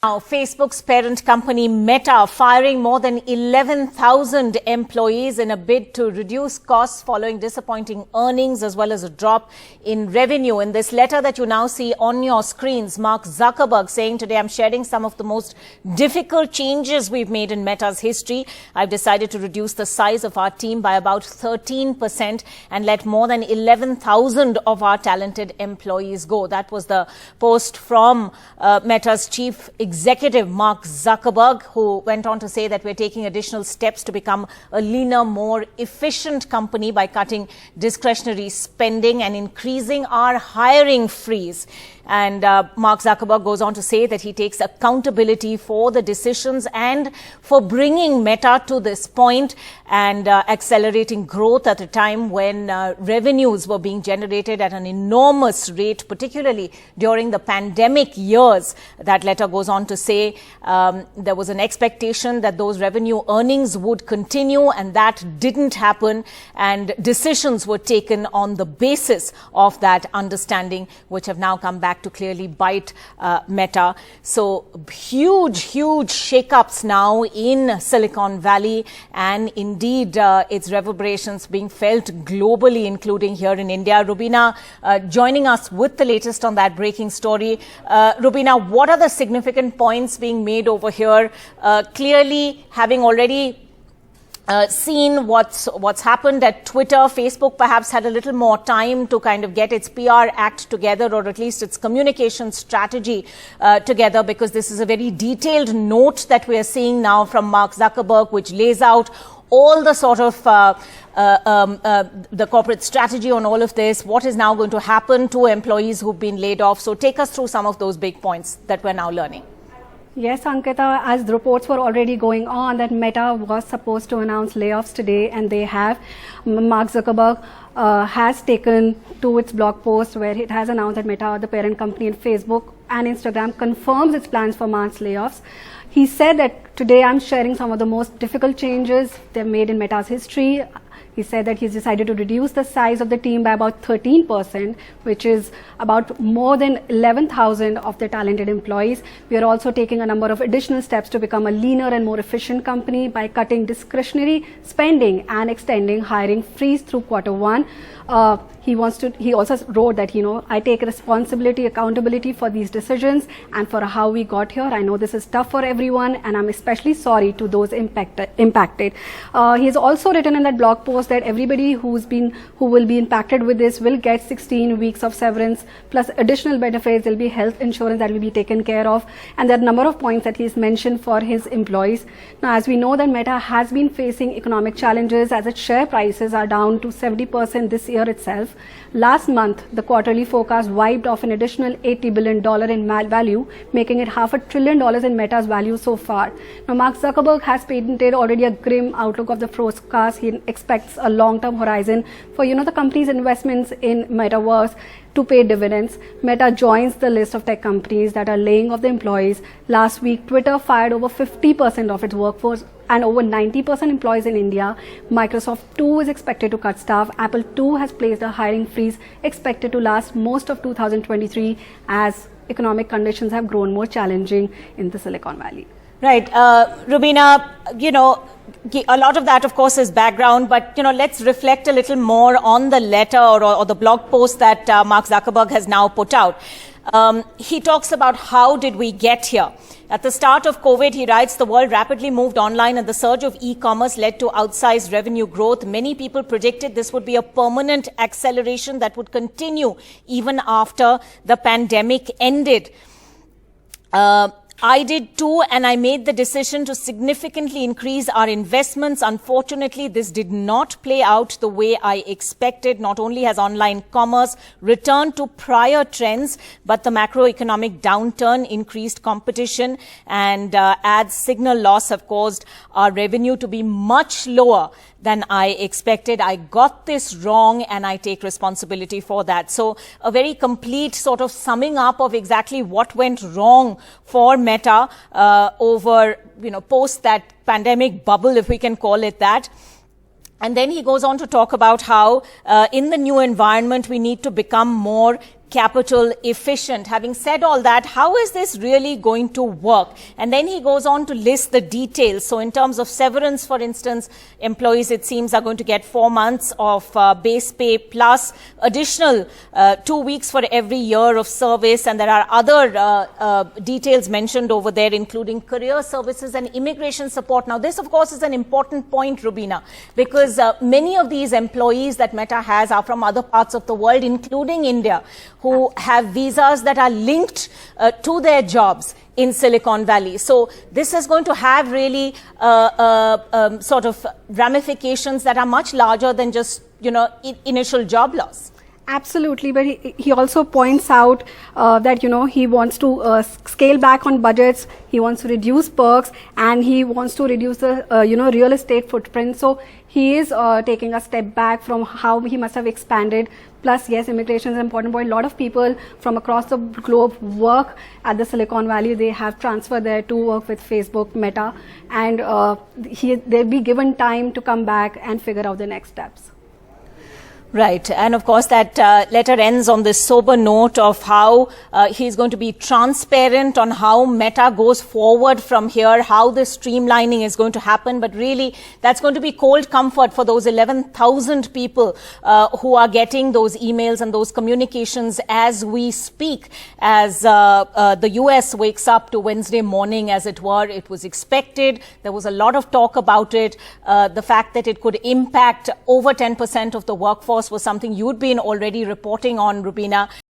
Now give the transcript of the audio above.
Now, Facebook's parent company Meta firing more than 11,000 employees in a bid to reduce costs following disappointing earnings as well as a drop in revenue. In this letter that you now see on your screens, Mark Zuckerberg saying today, I'm sharing some of the most difficult changes we've made in Meta's history. I've decided to reduce the size of our team by about 13% and let more than 11,000 of our talented employees go. That was the post from Meta's chief executive Mark Zuckerberg, who went on to say that we're taking additional steps to become a leaner, more efficient company by cutting discretionary spending and increasing our hiring freeze. And Mark Zuckerberg goes on to say that he takes accountability for the decisions and for bringing Meta to this point and accelerating growth at a time when revenues were being generated at an enormous rate, particularly during the pandemic years. That letter goes on to say there was an expectation that those revenue earnings would continue, and that didn't happen. And decisions were taken on the basis of that understanding, which have now come back to clearly bite Meta. So huge shakeups now in Silicon Valley, and indeed its reverberations being felt globally, including here in India. Rubina joining us with the latest on that breaking story. Rubina, what are the significant points being made over here? Clearly, having already seen what's happened at Twitter, Facebook perhaps had a little more time to kind of get its PR act together, or at least its communication strategy together, because this is a very detailed note that we are seeing now from Mark Zuckerberg, which lays out all the sort of the corporate strategy on all of this, what is now going to happen to employees who've been laid off. So take us through some of those big points that we're now learning. Yes, Ankita, as the reports were already going on that Meta was supposed to announce layoffs today, and they have. Mark Zuckerberg has taken to its blog post where it has announced that Meta, the parent company, and Facebook and Instagram confirms its plans for March layoffs. He said that today I'm sharing some of the most difficult changes they've made in Meta's history. He said that he's decided to reduce the size of the team by about 13%, which is about more than 11,000 of their talented employees. We are also taking a number of additional steps to become a leaner and more efficient company by cutting discretionary spending and extending hiring freeze through Q1. He also wrote that, I take responsibility, accountability for these decisions and for how we got here. I know this is tough for everyone, and I'm especially sorry to those impacted. He's also written in that blog post that everybody who will be impacted with this will get 16 weeks of severance plus additional benefits. There'll be health insurance that will be taken care of, and there are a number of points that he's mentioned for his employees. Now, as we know that Meta has been facing economic challenges as its share prices are down to 70% this year itself. Last month, the quarterly forecast wiped off an additional $80 billion in value, making it $500 billion in Meta's value so far. Now, Mark Zuckerberg has patented already a grim outlook of the forecast. He expects a long-term horizon for, the company's investments in Metaverse to pay dividends. Meta joins the list of tech companies that are laying off the employees. Last week, Twitter fired over 50% of its workforce and over 90% employees in India. Microsoft too is expected to cut staff. Apple too has placed a hiring freeze expected to last most of 2023 as economic conditions have grown more challenging in the Silicon Valley. Right. Rubina, a lot of that, of course, is background, but, let's reflect a little more on the letter or the blog post that Mark Zuckerberg has now put out. He talks about how did we get here. At the start of COVID, he writes, the world rapidly moved online and the surge of e-commerce led to outsized revenue growth. Many people predicted this would be a permanent acceleration that would continue even after the pandemic ended. I did too, and I made the decision to significantly increase our investments. Unfortunately, this did not play out the way I expected. Not only has online commerce returned to prior trends, but the macroeconomic downturn, increased competition, and ad signal loss have caused our revenue to be much lower than I expected. I got this wrong, and I take responsibility for that. So a very complete sort of summing up of exactly what went wrong for Meta over, post that pandemic bubble, if we can call it that. And then he goes on to talk about how in the new environment, we need to become more capital efficient. Having said all that, how is this really going to work? And then he goes on to list the details. So in terms of severance, for instance, employees, it seems, are going to get 4 months of base pay plus additional 2 weeks for every year of service. And there are other details mentioned over there, including career services and immigration support. Now, this, of course, is an important point, Rubina, because many of these employees that Meta has are from other parts of the world, including India, who have visas that are linked to their jobs in Silicon Valley. So this is going to have really sort of ramifications that are much larger than just, initial job loss. Absolutely, but he also points out that, he wants to scale back on budgets, he wants to reduce perks, and he wants to reduce the, real estate footprint. So he is taking a step back from how he must have expanded. Plus, yes, immigration is an important point. A lot of people from across the globe work at the Silicon Valley. They have transferred there to work with Facebook, Meta, and they'll be given time to come back and figure out the next steps. Right. And of course, that letter ends on this sober note of how he's going to be transparent on how Meta goes forward from here, how this streamlining is going to happen. But really, that's going to be cold comfort for those 11,000 people who are getting those emails and those communications as we speak, as the US wakes up to Wednesday morning, as it were. It was expected. There was a lot of talk about it. The fact that it could impact over 10% of the workforce was something you'd been already reporting on, Rubina.